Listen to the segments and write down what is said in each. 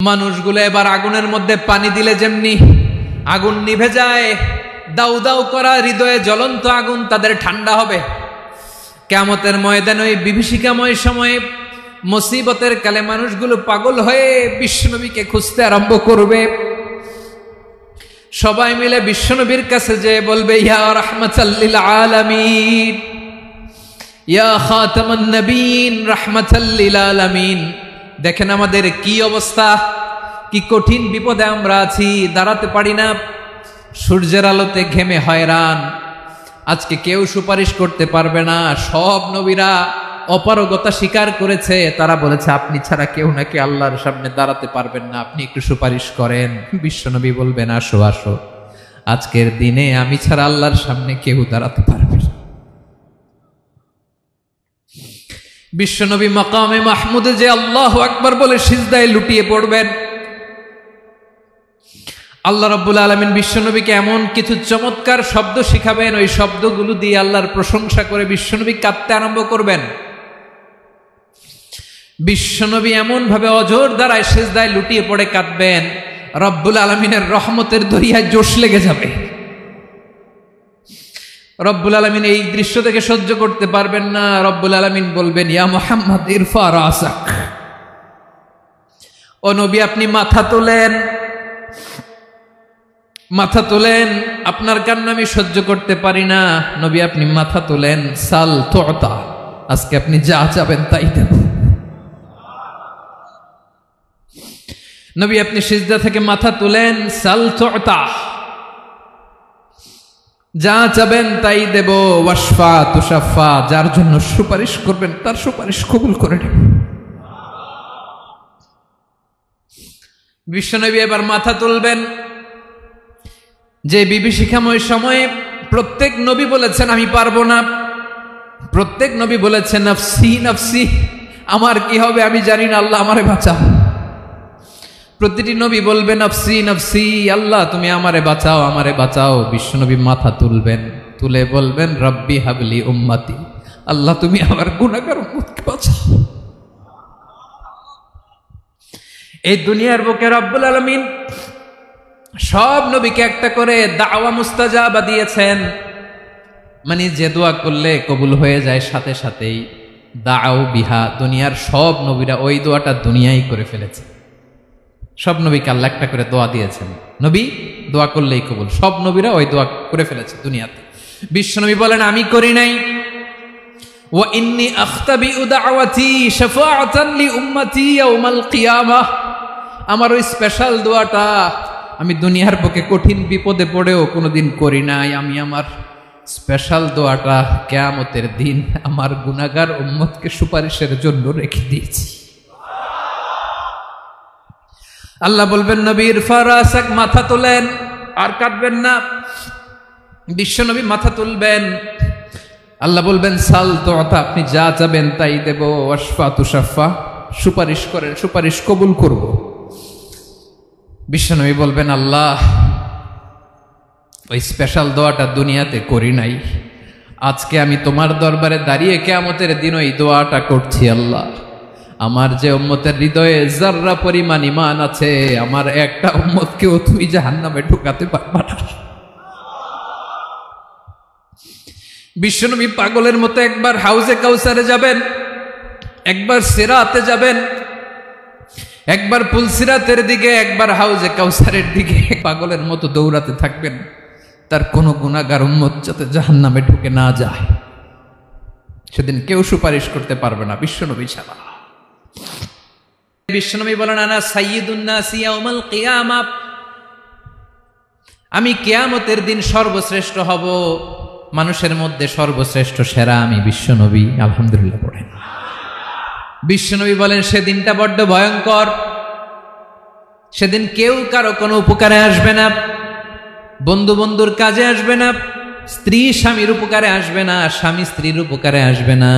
মানুষগুলো এবার আগুনের মধ্যে পানি দিলে যেমনি আগুন নিভে যায়, দাউ দাউ করা হৃদয়ে জ্বলন্ত আগুন তাদের ঠান্ডা হবে। কিয়ামতের ময়দানে ওই বিভীষিকাময় সময়ে মুসিবতের কালে মানুষগুলো পাগল হয়ে বিশ্বনবীকে খুঁজতে আরম্ভ করবে। সবাই মিলে বিশ্বনবীর কাছে যেয়ে বলবে, ইয়া রাহমাতাল লিল আলামিন, ইয়া খাতামান নবীন, রাহমাতাল লিল আলামিন। দেখেন আমাদের কি অবস্থা, কি কঠিন বিপদে আমরা আছি, দাঁড়াতে পারি না, সূর্যের আলোতে ঘেমে হয়রান। আজকে কেউ সুপারিশ করতে পারবে না। সব নবীরা অপারগতা স্বীকার করেছে, তারা বলেছে আপনি ছাড়া কেউ নাকি আল্লাহর সামনে দাঁড়াতে পারবেন না, আপনি একটু সুপারিশ করেন। বিশ্বনবী বলবেন, আসো আসো, আজকের দিনে আমি ছাড়া আল্লাহর সামনে কেউ দাঁড়াতে পারবে না। বিশ্বনবী মাকামে মাহমুদে যে আল্লাহু আকবার বলে সিজদায় লুটিয়ে পড়বেন। আল্লাহ রাব্বুল আলামিন বিশ্বনবীকে এমন কিছু চমৎকার শব্দ শিখাবেন, ওই শব্দগুলো দিয়ে আল্লাহর প্রশংসা করে বিশ্বনবী কাঁদতে আরম্ভ করবেন। বিশ্বনবী এমন ভাবে অজর দ্বারায় সিজদায় লুটিয়ে পড়ে কাঁদবেন, রব্বুল আলামিনের রহমতের দরিয়ায় জোশ লেগে যাবে। রব্বুল আলামিন এই দৃশ্য থেকে সহ্য করতে পারবেন না। রব্বুল আলামিন বলবেন, ইয়া মুহাম্মদ ইরফা রাসাক, ও নবী আপনি মাথা তোলেন, মাথা তোলেন, আপনার কান্না আমি সহ্য করতে পারি না। নবী আপনি মাথা তোলেন, সাল তুতা, আজকে আপনি যা চাবেন তাই দেব। নবী আপনি সিজদা থেকে মাথা তুলেন, সাল তুতা, যা চাবেন তাই দেব। ওয়াশফা তুশাফা, যার জন্য সুপারিশ করবেন তার সুপারিশ কবুল করে নেব। বিশ্বনবী এবার মাথা তুলবেন। যে বিভীষিকাময় সময়ে প্রত্যেক নবী বলেছেন আমি পারবো না, প্রত্যেক নবী বলেছেন নফসি নফসি, আমার কি হবে আমি জানি না, আল্লাহ আমারে বাঁচাও। প্রতিটি নবী বলবে নফসি নফসি, আল্লাহ তুমি আমারে বাঁচাও, আমারে বাঁচাও। বিশ্বনবী মাথা তুলবেন, তুলে বলবেন রব্বি হাবলি উম্মতি, আল্লাহ তুমি আমার গুনাহগার উম্মতকে বাঁচাও। এই দুনিয়ার বুকে রব্বুল আলামিন সব নবীকে একটা করে দাওয়া মুস্তাজাবা দিয়েছেন, মানে যে দোয়া করলে কবুল হয়ে যায় সাথে সাথেই। দাও বিহা, দুনিয়ার সব নবীরা ওই দোয়াটা দুনিয়ায় করে ফেলেছে। সব নবীকে আল্লাহ একটা করে দোয়া দিয়েছেন, নবী দোয়া করলেই কবুল। সব নবীরা ওই দোয়া করে ফেলেছে দুনিয়াতে। বিশ্বনবী বলেন আমি করি নাই। ওয়া ইন্নী আখতাবিউ দাওয়াতি শাফাআতান লি উম্মতি ইয়াউমাল কিয়ামাহ, আমার ওই স্পেশাল দোয়াটা আমি দুনিয়ার বুকে কঠিন বিপদে পড়েও কোনোদিন করি নাই। আমি আমার স্পেশাল দোয়াটা কিয়ামতের দিন আমার গুনাহগার উম্মতকে সুপারিশের জন্য রেখে দিয়েছি। আল্লাহ বলবেন নবীর ফারাসাক, মাথা তোলেন, আর কাটবেন না। বিশ্বনবী মাথা তুলবেন, আল্লাহ বলবেন সাল তুতা, আপনি যা চাবেন তাই দেব। ওয়াশফা তুশাফা, সুপারিশ করেন, সুপারিশ কবুল করব। বিশ্বনবী বলবেন আল্লাহ ওই স্পেশাল দোয়াটা দুনিয়াতে করি নাই, আজকে আমি তোমার দরবারে দাঁড়িয়ে কিয়ামতের দিন ওই দোয়াটা করছি। আল্লাহ আমার যে উম্মতের হৃদয়ে যাররা পরিমাণ ঈমান আছে, আমার একটা উম্মতকেও তুই জাহান্নামে ঢুকাতে পারবা না। বিশ্বনবী পাগলের মতো একবার হাউজে কাউসারে যাবেন, একবার সিরাতে যাবেন, একবার পুলসিরাতের দিকে, একবার হাউজে কাউসারের দিকে, পাগলের মতো দৌড়াতে থাকবেন, তার কোনো গুনাহগার উম্মত যাতে জাহান্নামে ঢুকে না যায়। সেদিন কেউ সুপারিশ করতে পারবে না বিশ্বনবী ছাড়া। বিশ্বনবী বলেন আনা সাইয়্যিদুন নাস ইয়াউমাল কিয়ামা, আমি কিয়ামতের দিন সর্বশ্রেষ্ঠ হব, মানুষের মধ্যে সর্বশ্রেষ্ঠ সেরা আমি বিশ্বনবী। আলহামদুলিল্লাহ পড়েন। বিশ্বনবী বলেন সেদিনটা বড্ড ভয়ঙ্কর, সেদিন কেউ কারো কোনো উপকারে আসবে না, বন্ধু বন্ধুর কাজে আসবে না, স্ত্রী স্বামীর উপকারে আসবে না, স্বামী স্ত্রীর উপকারে আসবে না,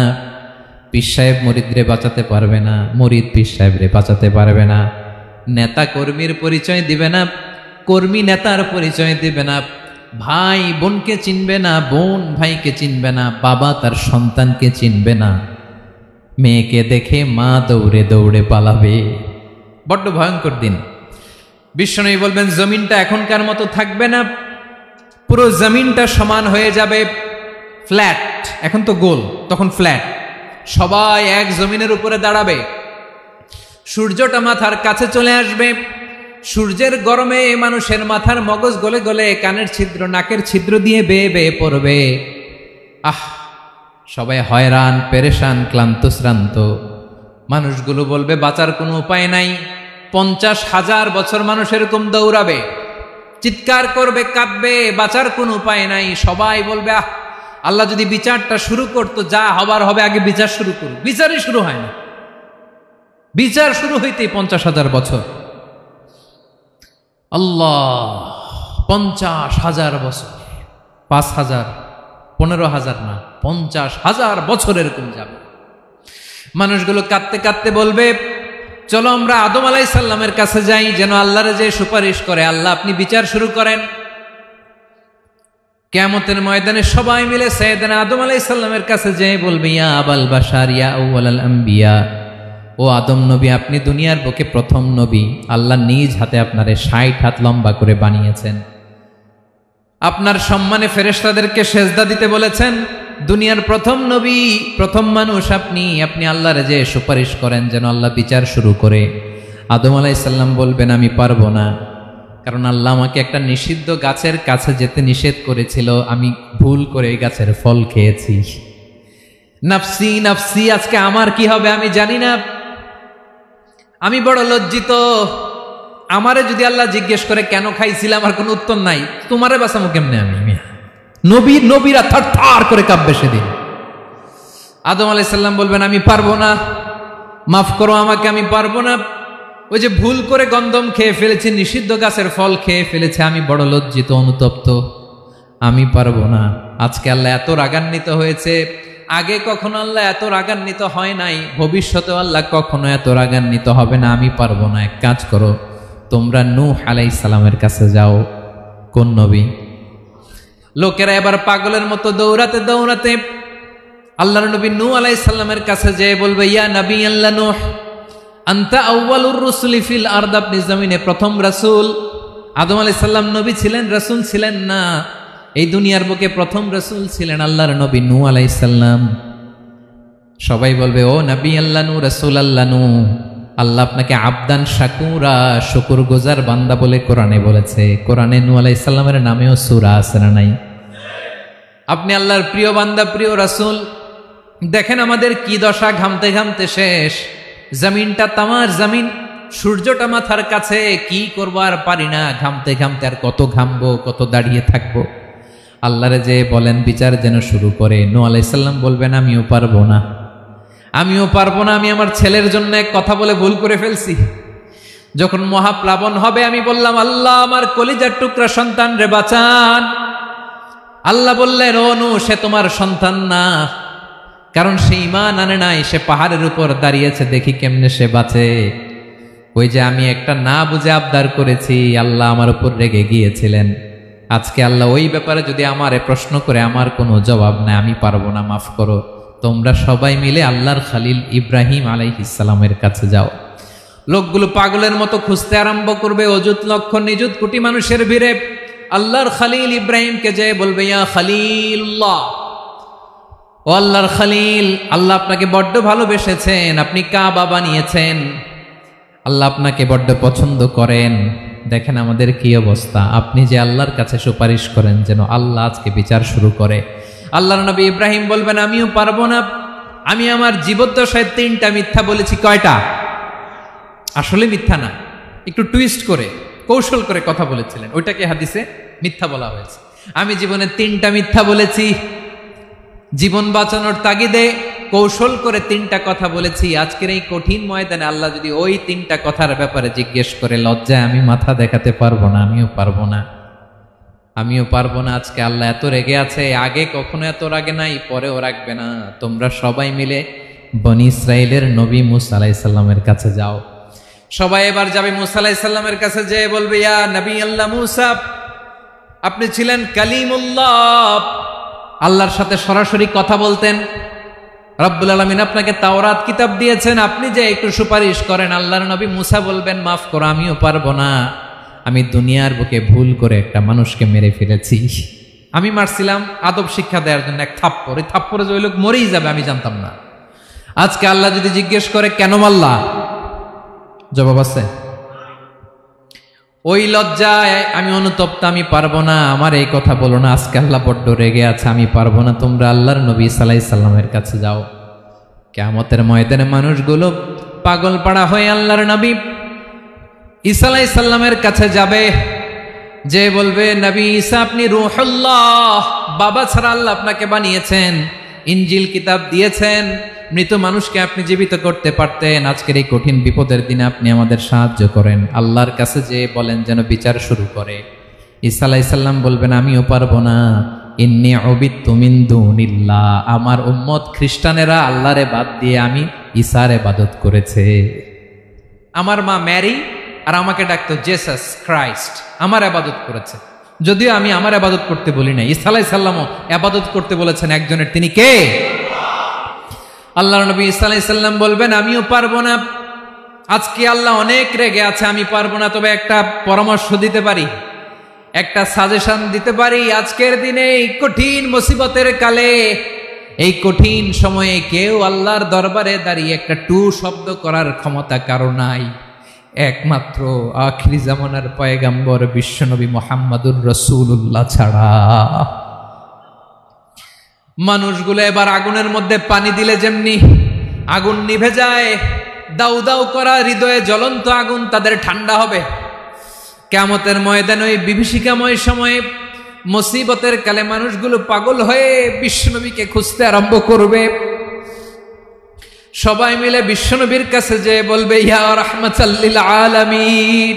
পীর সাহেব মুরিদরে বাঁচাতে পারবে না, মুরিদ পীর সাহেবরে বাঁচাতে পারবে না, নেতা কর্মীর পরিচয় দিবে না, কর্মী নেতার পরিচয় দিবে না, ভাই বোনকে চিনবে না, বোন ভাইকে চিনবে না, বাবা তার সন্তানকে চিনবে না, মেয়েকে দেখে মা দৌড়ে দৌড়ে পালাবে, বড্ড ভয়ঙ্কর দিন। বিশ্বনবী বলবেন জমিনটা এখনকার মতো থাকবে না, পুরো জমিনটা সমান হয়ে যাবে, ফ্ল্যাট। এখন তো গোল, তখন ফ্ল্যাট। সবাই এক জমিনের উপরে দাঁড়াবে, সূর্যটা মাথার কাছে চলে আসবে, সূর্যের গরমে মানুষের মাথার মগজ গলে গলে কানের ছিদ্র নাকের ছিদ্র দিয়ে বেয়ে বেয়ে পড়বে। সবাই হয়রান, পেরেশান, ক্লান্ত শ্রান্ত। মানুষগুলো বলবে বাঁচার কোনো উপায় নাই। 50,000 বছর মানুষ এরকম দৌড়াবে, চিৎকার করবে, কাঁদবে, বাঁচার কোনো উপায় নাই। সবাই বলবে আল্লাহ যদি বিচারটা শুরু করতো, যা হবার হবে, আগে বিচার শুরু করুক। বিচারই শুরু হয় না, বিচার শুরু হইতেই 50,000 বছর। আল্লাহ, 50,000 বছর, 5,000, 15,000 না, 50,000 বছর এরকম যাবে। মানুষগুলো কাঁদতে কাঁদতে বলবে চলো আমরা আদম আলাইহিস সালামের কাছে যাই, যেন আল্লাহরে যে সুপারিশ করে, আল্লাহ আপনি বিচার শুরু করেন। কিয়ামতের ময়দানে সবাই মিলে সাইয়েদনা আদম আলাইহিস সালামের কাছে যেয়ে বলবে ইয়া আবাল বাশার ইয়া আউয়ালাল আম্বিয়া, ও আদম নবী, আপনি দুনিয়ার বুকে প্রথম নবী। আল্লাহ নিজ হাতে আপনারে 60 হাত লম্বা করে বানিয়েছেন, আপনার সম্মানে ফেরেশতাদেরকে সেজদা দিতে বলেছেন। দুনিয়ার প্রথম নবী, প্রথম মানুষ আপনি। আপনি আল্লাহরে যে সুপারিশ করেন যেন আল্লাহ বিচার শুরু করে। আদম আলাইহিস সালাম বলবেন আমি পারবো না, কারণ আল্লাহ আমাকে একটা নিষিদ্ধ গাছের কাছে যেতে নিষেধ করেছিল, আমি ভুল করে এই গাছের ফল খেয়েছি। নাফসি নাফসি, আজকে আমার কি হবে আমি জানি না, আমি বড় লজ্জিত। আমারে যদি আল্লাহ জিজ্ঞেস করে কেন খাইছিলাম, আমার কোনো উত্তর নাই, তোমারে বাঁচামো কেমনে আমি? নবীরা থার থার করে কাঁপবে সেদিন। আদম আলাইহিস সালাম বলবেন আমি পারবো না, মাফ করো আমাকে, আমি পারবো না। ওই যে ভুল করে গন্ধম খেয়ে ফেলেছি, নিষিদ্ধ গাছের ফল খেয়ে ফেলেছে, আমি বড় লজ্জিত, অনুতপ্ত, আমি পারবো না। আজকে আল্লাহ এত রাগান্বিত হয়েছে, আগে কখনো আল্লাহ এত রাগান্বিত হয় নাই, ভবিষ্যতে আল্লাহ কখনো এত রাগান্বিত হবে না, আমি পারবো না। এক কাজ করো, তোমরা নূহ আলাইহিস সালামের কাছে যাও। কোন নবী? লোকেরা এবার পাগলের মতো দৌড়াতে দৌড়াতে আল্লাহর নবী নূহ আলাইহিস সালামের কাছে যেয়ে বলবে ইয়া নবী আল্লাহ নূহ, আনতা আউয়ালুর রুসুলি ফিল আরদ, আপনি জমিনে প্রথম রাসূল। আদম আলাইহিস সালাম নবী ছিলেন, রাসূল ছিলেন না। এই দুনিয়ার বুকে প্রথম রাসূল ছিলেন আল্লাহর নবী নূহ আলাইহিস সালাম। সবাই বলবে ও নবী আল্লাহ নূহ, রাসূল আল্লাহ নূহ, আল্লাহ আপনাকে আবদান শাকুরা, শুকর গুজার বান্দা বলে কোরআনে বলেছে। কোরআনে নূহ আলাইহিস সালামের নামেও সূরা আছে না নাই? আপনি আল্লাহর প্রিয় বান্দা, প্রিয় রাসূল। দেখেন আমাদের কি দশা, ঘামতে ঘামতে শেষ। জমিনটা তামার জমিন, সূর্যটা মাথার কাছে, কি করবো আর পারি না, ঘামতে ঘামতে আর কত ঘামবো, কত দাঁড়িয়ে থাকবো। আল্লাহরে যে বলেন বিচার যেন শুরু করে। নূহ আলাইহিস সালাম বলবেন আমিও পারবো না, আমিও পারবো না। আমি আমার ছেলের জন্য এক কথা বলে ভুল করে ফেলছি। যখন মহাপ্লাবন হবে আমি বললাম আল্লাহ আমার কলিজার টুকরা সন্তান রে বাঁচান। আল্লাহ বললেন ও নূহ, সে তোমার সন্তান না, কারণ সে ঈমান আনে নাই, সে পাহাড়ের উপর দাঁড়িয়েছে, দেখি কেমনে সে বাঁচে। ওই যে আমি একটা না বুঝে আবদার করেছি, আল্লাহ আমার উপর রেগে গিয়েছিলেন। আজকে আল্লাহ ওই ব্যাপারে যদি আমারে প্রশ্ন করে, আমার কোনো জবাব নাই, আমি পারবো না, মাফ করো। তোমরা সবাই মিলে আল্লাহর খালিল ইব্রাহিম আলাইহিস সালামের কাছে যাও। লোকগুলো পাগলের মতো খুঁজতে আরম্ভ করবে, অযুত লক্ষ নিযুত কোটি মানুষের ভিড়ে আল্লাহর খালিল ইব্রাহিমকে যেয়ে বলবে ইয়া খালিলুল্লাহ, ও আল্লাহর খালিল, আল্লাহ আপনাকে বড্ড ভালোবেসেছেন, আপনি কাবা বানিয়েছেন, আল্লাহ আপনাকে বড্ড পছন্দ করেন। দেখেন আমাদের কি অবস্থা, আপনি যে আল্লাহর কাছে সুপারিশ করেন যেন আল্লাহ আজকে বিচার শুরু করে। আল্লাহর নবী ইব্রাহিম বলবেন আমিও পারবো না, আমি আমার জীবদ্দশায় 3টা মিথ্যা বলেছি। কয়টা? আসলে মিথ্যা না, একটু টুইস্ট করে কৌশল করে কথা বলেছিলেন, ওইটাকে হাদিসে মিথ্যা বলা হয়েছে। আমি জীবনে 3টা মিথ্যা বলেছি, জীবন বাঁচানোর তাগিদে কৌশল করে 3টা কথা বলেছি। আজকের এই কঠিন ময়দানে আল্লাহ যদি ওই 3টা কথার ব্যাপারে জিজ্ঞেস করে, লজ্জায় আমি মাথা দেখাতে পারবো না, আমিও পারবো না, আমিও পারবো না। আজকে আল্লাহ এত রেগে আছে, আগে কখনো এত রাগে নাই, পরেও রাখবে না। তোমরা সবাই মিলে বনি ইসরাইলের নবী মূসা আলাইহিস সালামের কাছে যাও। সবাই এবার যাবে মূসা আলাইহিস সালামের কাছে, যেয়ে বলবে ইয়া নবী আল্লাহ মূসা, আপনি ছিলেন কালিমুল্লাহ, আল্লাহর সাথে সরাসরি কথা বলতেন। রব্বুল আলামিন আপনাকে তাওরাত কিতাব দিয়েছেন, আপনি যে একটু সুপারিশ করেন। আল্লাহর নবী মুসা বলবেন, মাফ করো, আমিও পারবো না, আমি দুনিয়ার বুকে ভুল করে একটা মানুষকে মেরে ফেলেছি। আমি মারছিলাম আদব শিক্ষা দেওয়ার জন্য এক থাপ্পড়, এই থাপ্পড়ে যে ওই লোক মরেই যাবে আমি জানতাম না। আজকে আল্লাহ যদি জিজ্ঞেস করে কেন মারলা, জবাব আছে? ওই লজ্জায় আমি অনুতপ্ত, আমি পারবো না, আমার এই কথা বলো না, আজকে আল্লাহ বড্ড রেগে আছে, আমি পারবো না, তোমরা আল্লাহর নবী ঈসা আলাইহিস সালামের কাছে যাও। কিয়ামতের ময়দানে মানুষগুলো পাগল পাড়া হয়ে আল্লাহর নবী ঈসা আলাইহিস সালামের কাছে যাবে, যে বলবে, নবী ঈসা আপনি রূহুল্লাহ, বাবা ছাড়া আল্লাহ আপনাকে বানিয়েছেন, ইনজিল কিতাব দিয়েছেন, মৃত মানুষকে আপনি জীবিত করতে পারতেন, আজকের এই কঠিন বিপদের দিনে আপনি আমাদের সাহায্য করেন। আল্লাহর কাছে যে বলেন যেন বিচার শুরু করে। ঈসা আলাইহিস সালাম বলবেন, আমিও পারবো না, ইন্নী উবিদতু মিন দুনিল্লাহ, আমার উম্মত খ্রিস্টানেরা আল্লাহরে বাদ দিয়ে আমি ঈসার ইবাদত করেছে। আমার মা ম্যারি আর আমাকে ডাকতো জেসাস ক্রাইস্ট, আমার ইবাদত করেছে, যদিও আমি আমার ইবাদত করতে বলি না। ঈসা আলাইহিস সালামও ইবাদত করতে বলেছেন একজনের, তিনি কে? আল্লাহর নবী ঈসা আলাইহিস সালাম বলবেন, আমিও পারবো না, আজকে আল্লাহ অনেক রেগে আছে, আমি পারবো না, তবে একটা পরামর্শ দিতে পারি, একটা সাজেশন দিতে পারি। আজকের দিনে এই কঠিন মুসিবতের কালে, এই কঠিন সময়ে কেউ আল্লাহর দরবারে দাঁড়িয়ে একটা টু শব্দ করার ক্ষমতা কারো নাই, একমাত্র আখিরি জামানার পয়গাম্বর বিশ্বনবী মুহাম্মাদুর রাসূলুল্লাহ ছাড়া। মানুষগুলো এবার আগুনের মধ্যে পানি দিলে যেমনি আগুন নিভে যায়, দাউ দাউ করা হৃদয়ে জ্বলন্ত আগুন তাদের ঠান্ডা হবে। কিয়ামতের ময়দানে ওই বিভীষিকাময় সময়ে মুসিবতের কালে মানুষগুলো পাগল হয়ে বিশ্বনবীকে খুঁজতে আরম্ভ করবে। সবাই মিলে বিশ্বনবীর কাছে যে বলবে, ইয়া রাহমাতাল লিল আলামিন,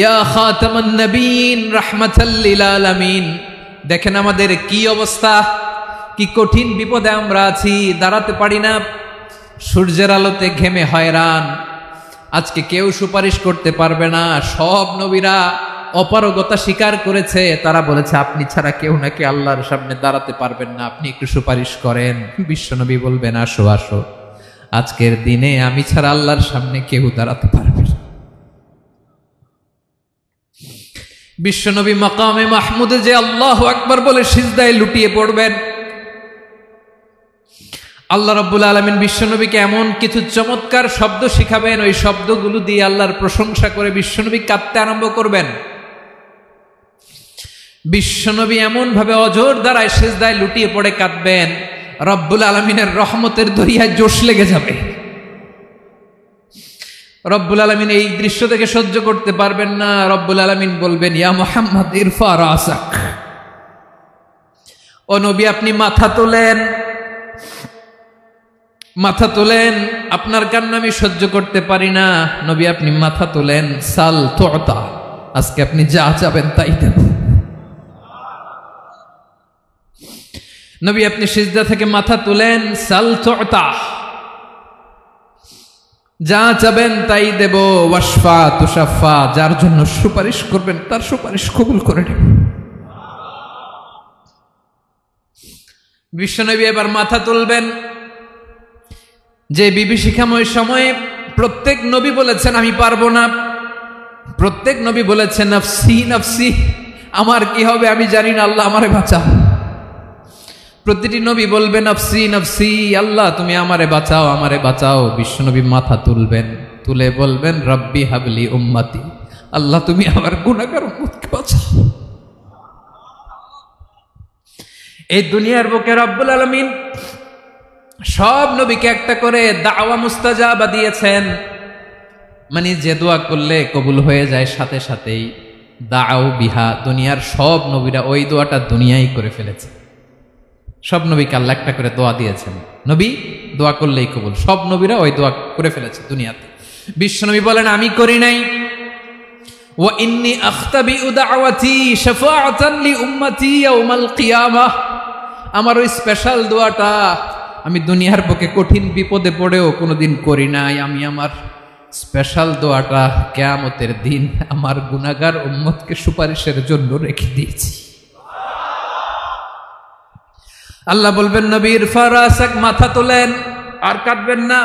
ইয়া খাতামান নবীন, রাহমাতাল লিল আলামিন। দেখেন আমাদের কি অবস্থা, কি কঠিন বিপদে আমরা আছি, দাঁড়াতে পারি না, সূর্যের আলোতে ঘেমে হয়রান, আজকে কেউ সুপারিশ করতে পারবে না। সব নবীরা অপারগতা স্বীকার করেছে, তারা বলেছে আপনি ছাড়া কেউ নাকি আল্লাহর সামনে দাঁড়াতে পারবেন না, আপনি একটু সুপারিশ করেন। বিশ্বনবী বলবেন, আসো আসো, আজকের দিনে আমি ছাড়া আল্লাহর সামনে কেউ দাঁড়াতে পারবে না। বিশ্বনবী মাকামে মাহমুদে যে আল্লাহু আকবার বলে সিজদায় লুটিয়ে পড়বেন, আল্লাহ রাব্বুল আলামিন বিশ্বনবীকে এমন কিছু চমৎকার শব্দ শিখাবেন, ওই শব্দগুলো দিয়ে আল্লাহর প্রশংসা করে বিশ্বনবী কাঁদতে আরম্ভ করবেন। বিশ্বনবী এমন ভাবে অজর দ্বারায় সিজদায় লুটিয়ে পড়ে কাঁদবেন, রব্বুল আলামিনের রহমতের দরিয়ায় জোশ লেগে যাবে। রব্বুল আলামিন এই দৃশ্য থেকে সহ্য করতে পারবেন না। রব্বুল আলামিন বলবেন, ইয়া মুহাম্মদ ইরফা রাসাক, ও নবী আপনি মাথা তোলেন, মাথা তোলেন, আপনার কান্না আমি সহ্য করতে পারি না। নবী আপনি মাথা তোলেন, সাল তুতা, আজকে আপনি যা চাবেন তাই দেব। নবী আপনি সিজদা থেকে মাথা তুলেন, সাল তুতা, যা চাবেন তাই দেব। ওয়াশফা তুশাফা, যার জন্য সুপারিশ করবেন তার সুপারিশ কবুল করে নেব। বিশ্বনবী এবার মাথা তুলবেন। যে বিভীষিকাময় সময়ে প্রত্যেক নবী বলেছেন আমি পারবো না, প্রত্যেক নবী বলেছেন নফসি নফসি, আমার কি হবে আমি জানি না, আল্লাহ আমারে বাঁচাও। প্রতিটি নবী বলবে নফসি নফসি, আল্লাহ তুমি আমারে বাঁচাও, আমারে বাঁচাও। বিশ্বনবী মাথা তুলবেন, তুলে বলবেন রব্বি হাবলি উম্মতি, আল্লাহ তুমি আমার গুনাহগার উম্মতকে বাঁচাও। এই দুনিয়ার বুকে রব্বুল আলামিন সব নবীকে একটা করে দাওয়া মুস্তাজাবা দিয়েছেন, মানে যে দোয়া করলে কবুল হয়ে যায় সাথে সাথেই। দাও বিহা, দুনিয়ার সব নবীরা ওই দোয়াটা দুনিয়ায় করে ফেলেছে। সব নবীকে আল্লাহ একটা করে দোয়া দিয়েছেন, নবী দোয়া করলেই কবুল, সব নবীরা ওই দোয়া করে ফেলেছে দুনিয়াতে। বিশ্বনবী বলেন আমি করি নাই। ওয়া ইন্নী আখতাবিউ দাওয়াতি শাফাআতান লি উম্মতি ইয়াউমাল কিয়ামাহ, আমার ওই স্পেশাল দোয়াটা আমি দুনিয়ার বুকে কঠিন বিপদে পড়েও কোনোদিন করি নাই। আমি আমার স্পেশাল দোয়াটা কিয়ামতের দিন আমার গুনাহগার উম্মতকে সুপারিশের জন্য রেখে দিয়েছি। আল্লাহ বলবেন নবীর ফারাসাক, মাথা তোলেন, আর কাঁদবেন না।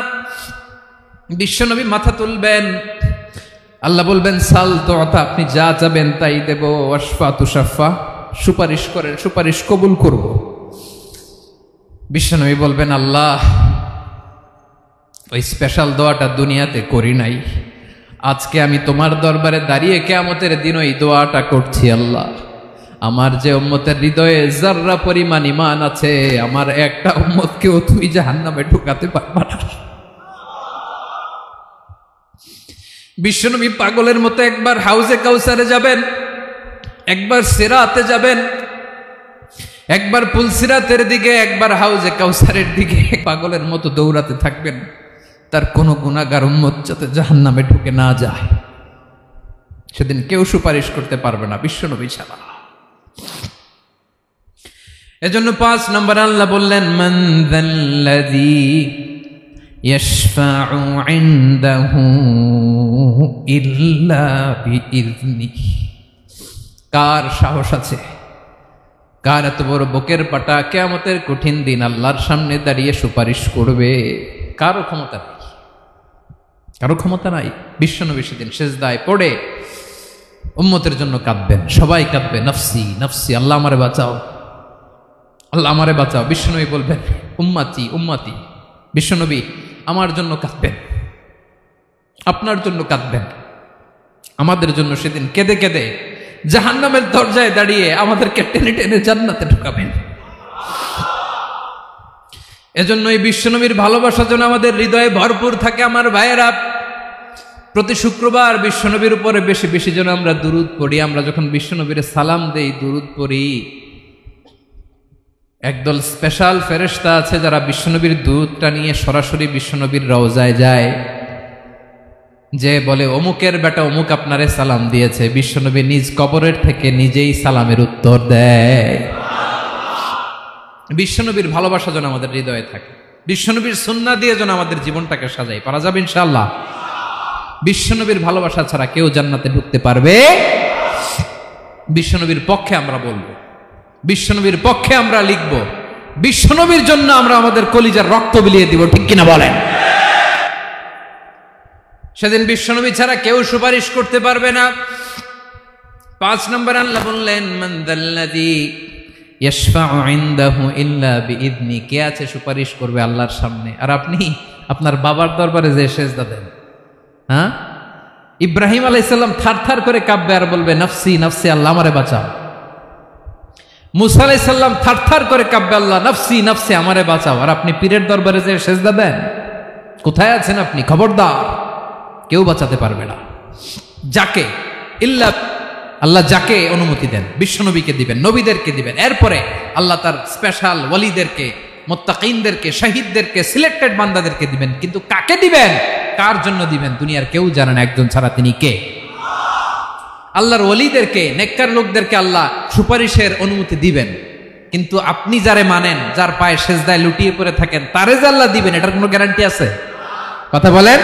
বিশ্বনবী মাথা তুলবেন। আল্লাহ বলবেন সাল তুতা, আপনি যা চাবেন তাই দেব। ওয়াশফা তুশাফা, সুপারিশ করেন, সুপারিশ কবুল করব। বিশ্বনবী বলবেন আল্লাহ, ওই স্পেশাল দোয়াটা দুনিয়াতে করি নাই, আজকে আমি তোমার দরবারে দাঁড়িয়ে কিয়ামতের দিন ওই দোয়াটা করছি। আল্লাহ, আমার যে উম্মতের হৃদয়ে যাররা পরিমাণ ঈমান আছে, আমার একটা উম্মতকেও তুই জাহান্নামে ঢুকাতে পারবা না। বিশ্বনবী পাগলের মতো একবার হাউজে কাউসারে যাবেন, একবার সিরাতে যাবেন, একবার পুলসিরাতের দিকে, একবার হাউজে কাউসারের দিকে পাগলের মতো দৌড়াতে থাকবেন। তার কোনো গুনাহগার উম্মত যাতে জাহান্নামে ঢুকে না যায়। সেদিন কেউ সুপারিশ করতে পারবে না বিশ্বনবী ছাড়া। এজন্য 5 নম্বর আল্লাহ বললেন মান যাল্লাযী ইয়াশফাউ ইনদাহু ইল্লা বিইযনিহি। কার সাহস আছে, কার এত বড় বুকের পাটা কিয়ামতের কঠিন দিন আল্লাহর সামনে দাঁড়িয়ে সুপারিশ করবে? কারো ক্ষমতা নাই, কারো ক্ষমতা নাই। বিশ্বনবী সেদিন সিজদায় পড়ে উম্মতের জন্য কাঁদবেন, সবাই কাঁদবে, নফসি নফসি, আল্লাহ আমারে বাঁচাও, আল্লাহ আমারে বাঁচাও। বিশ্বনবী বলবেন উম্মতি উম্মতি। বিশ্বনবী আমার জন্য কাঁদবেন, আপনার জন্য কাঁদবেন, আমাদের জন্য সেদিন কেঁদে কেঁদে জাহান্নামের দরজায় দাঁড়িয়ে আমাদেরকে টেনে টেনে জান্নাতে ঢুকাবেন। এজন্য এই বিশ্বনবীর ভালোবাসা যেন আমাদের হৃদয়ে ভরপুর থাকে। আমার ভাইয়েরা, প্রতি শুক্রবার বিশ্বনবীর উপরে বেশি বেশি যেন আমরা দুরূদ পড়ি। আমরা যখন বিশ্বনবীর সালাম দেই, দুরূদ পড়ি, একদল স্পেশাল ফেরেশতা আছে যারা বিশ্বনবীর দুধটা নিয়ে সরাসরি বিশ্বনবীর রওজায় যায়, যে বলে অমুকের বেটা অমুক আপনারে সালাম দিয়েছে। বিশ্বনবী নিজ কবরের থেকে নিজেই সালামের উত্তর দেয়। বিশ্বনবীর ভালোবাসা যেন আমাদের হৃদয়ে থাকে, বিশ্বনবীর সুন্নাহ দিয়ে যেন আমাদের জীবনটাকে সাজাই। পারা যাবে ইনশাআল্লাহ। বিশ্বনবীর ভালোবাসা ছাড়া কেউ জান্নাতে ঢুকতে পারবে? বিশ্বনবীর পক্ষে আমরা বলবো, বিশ্বনবীর পক্ষে আমরা লিখব, বিশ্বনবীর জন্য আমরা আমাদের কলিজার রক্ত বিলিয়ে দিব। ঠিক কিনা বলেন? সেদিন বিশ্বনবী ছাড়া কেউ সুপারিশ করতে পারবে না। 5 নম্বর আল্লাহ বললেন মান যাল্লাযী ইয়াশফাউ ইনদাহু ইল্লা বিইযনি। কে আছে সুপারিশ করবে আল্লাহর সামনে? আর আপনি আপনার বাবার দরবারে যে সেজদা দেন, হ্যাঁ, ইব্রাহিম আলাইহিস সালাম থারথার করে কাঁপবে আর বলবে নফসি নফসি, আল্লাহ আমারে বাঁচাও। মুসা আলাইহিস সালাম থারথার করে কাঁপবে, আল্লাহ নফসি নফসি, আমারে বাঁচাও। আর আপনি পীরের দরবারে যে সেজদা দেন, কোথায় আছেন আপনি? খবরদার, কেউ বাঁচাতে পারবে না। যাকে ইল্লা আল্লাহ যাকে অনুমতি দেন, বিশ্বনবীকে দিবেন, নবীদেরকে দিবেন, এরপরে আল্লাহ তার স্পেশাল ওয়ালিদেরকে, মুত্তাকিনদেরকে, শহীদদেরকে, সিলেক্টেড বান্দাদেরকে দিবেন। কিন্তু কাকে দিবেন, কার জন্য দিবেন, দুনিয়ার কেউ জানে না একজন ছাড়া। তিনি কে? আল্লাহর ওয়ালিদেরকে, নেককার লোকদেরকে আল্লাহ সুপারিশের অনুমতি দিবেন। কিন্তু আপনি যারে মানেন, যার পায়ে সেজদায় লুটিয়ে পড়ে থাকেন, তারে যে আল্লাহ দিবেন, এটার কোনো গ্যারান্টি আছে? কথা বলেন।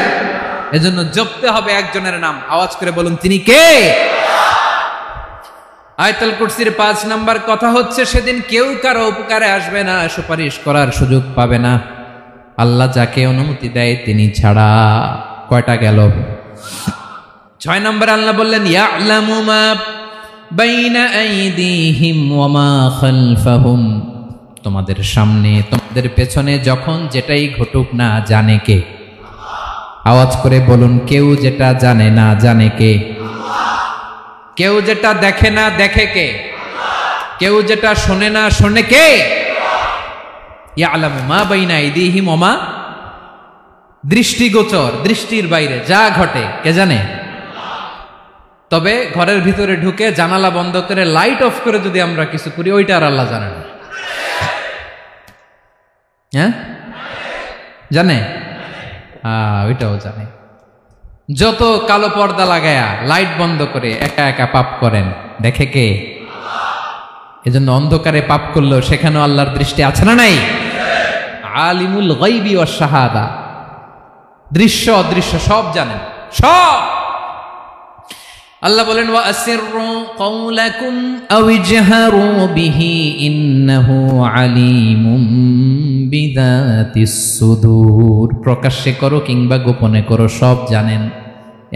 এজন্য জপতে হবে একজনের নাম, আওয়াজ করে বলুন তিনি কে? আয়াতুল কুরসির 5 নাম্বার কথা হচ্ছে সেদিন কেউ কারো উপকারে আসবে না, সুপারিশ করার সুযোগ পাবে না, আল্লাহ যাকে অনুমতি দেয় তিনি ছাড়া। কয়টা গেল? 6 নম্বর আল্লাহ বললেন ইয়ালামু মা বাইনা আইদিহিম ওয়া মা খালফাহুম। তোমাদের সামনে, তোমাদের পেছনে যখন যেটাই ঘটুক না জানে কে? আওয়াজ করে বলুন, কেউ যেটা জানে না জানে কে? কেউ যেটা দেখে না দেখে কে? কেউ যেটা শোনে না শোনে কে? ইয়ালামু মা বাইনা আইদিহিম ওয়া মা, দৃষ্টিগোচর, দৃষ্টির বাইরে যা ঘটে কে জানে? তবে ঘরের ভিতরে ঢুকে জানালা বন্ধ করে লাইট অফ করে যদি আমরা কিছু করি, ওইটা আর আল্লাহ জানে না। হ্যাঁ, জানে? ওইটাও জানে। যত কালো পর্দা লাগায়া লাইট বন্ধ করে একা একা পাপ করেন, দেখে কে? এজন্য অন্ধকারে পাপ করলেও সেখানেও আল্লাহর দৃষ্টি আছে না নাই? আলিমুল গায়বি ওয়াশ শাহাদা, দৃশ্য অদৃশ্য সব জানেন, সব। আল্লাহ বলেন ওয়া আসিররু কাওলাকুম আও ইজহারু বিহি ইন্নাহু আলিমুম বিযাতিস সুদূর। প্রকাশ্যে করো কিংবা গোপনে করো সব জানেন,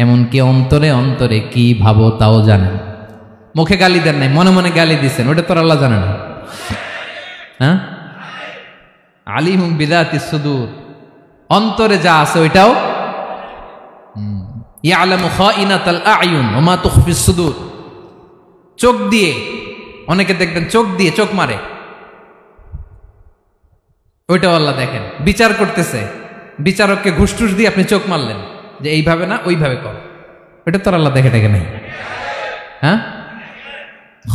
এমনকি অন্তরে অন্তরে কি ভাবো তাও জানেন। মুখে গালি দেন নাই, মনে মনে গালি দিছেন, ওটা তো আল্লাহ জানে না। হ্যাঁ, আলিমুম বিযাতিস সুদূর, অন্তরে যা আছে ওইটাও ইয়ালামু খাইনাতাল আ'য়ুন ওয়া মা তুখফিস সুদূর। চোখ দিয়ে, অনেকে দেখবেন চোখ দিয়ে চোখ মারে, ওইটাও আল্লাহ দেখেন। বিচার করতেছে, বিচারককে ঘুষ টুস দিয়ে আপনি চোখ মারলেন যে এইভাবে না ওইভাবে কর, ওইটা তো আল্লাহ দেখে দেখে নাই। হ্যাঁ,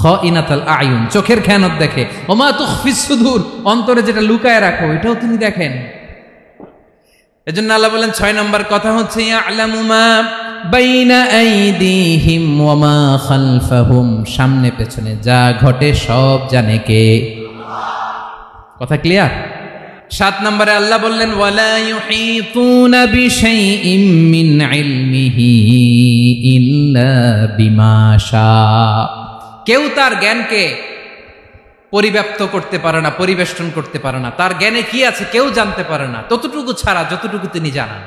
খাইনাতাল আ'য়ুন, চোখের খেয়ানত দেখে। ওয়া মা তুখফিস সুদূর, অন্তরে যেটা লুকায় রাখো এটাও তিনি দেখেন। এজন্য আল্লাহ বলেন 6 নম্বর কথা হচ্ছে ইয়ালামু মা বাইনা আইদিহিম ওয়া মা খালফাহুম, সামনে পেছনে যা ঘটে সব জানে কে? কথা ক্লিয়ার? 7 নম্বরে আল্লাহ বললেন ওয়ালা ইউহিতুনা বিশাইইম মিন ইলমিহি ইল্লা বিমা শা। কেউ তার জ্ঞানকে পরিব্যাপ্ত করতে পারে না, পরিবেষ্টন করতে পারে না। তার জ্ঞানে কি আছে কেউ জানতে পারে না, ততটুকু ছাড়া যতটুকু তিনি জানান।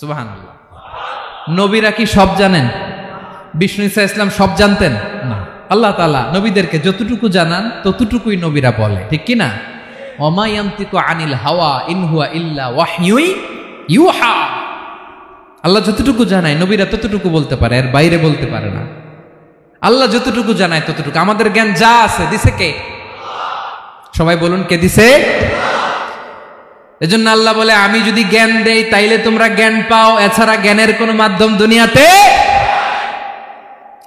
সুবহানাল্লাহ। নবীরা কি সব জানেন? বিষ্ণু ঈসা ইসলাম সব জানতেন না। আল্লাহ তাআলা নবীদেরকে যতটুকু জানান ততটুকুই নবীরা বলে, ঠিক কি না? ওমা ইয়ানতিকু আনিল হাওয়া ইন হুয়া ইল্লা ওয়াহয়ুই ইউহা। আল্লাহ যতটুকু জানায় নবীরা ততটুকু বলতে পারে, এর বাইরে বলতে পারে না। আল্লাহ যতটুকু জানায় ততটুকু। আমাদের জ্ঞান যা আছে দিছে কে? সবাই বলুন, কে দিছে? এজন্য আল্লাহ বলে আমি যদি জ্ঞান দেই তাইলে তোমরা জ্ঞান পাও, এছাড়া জ্ঞানের কোনো মাধ্যম দুনিয়াতে।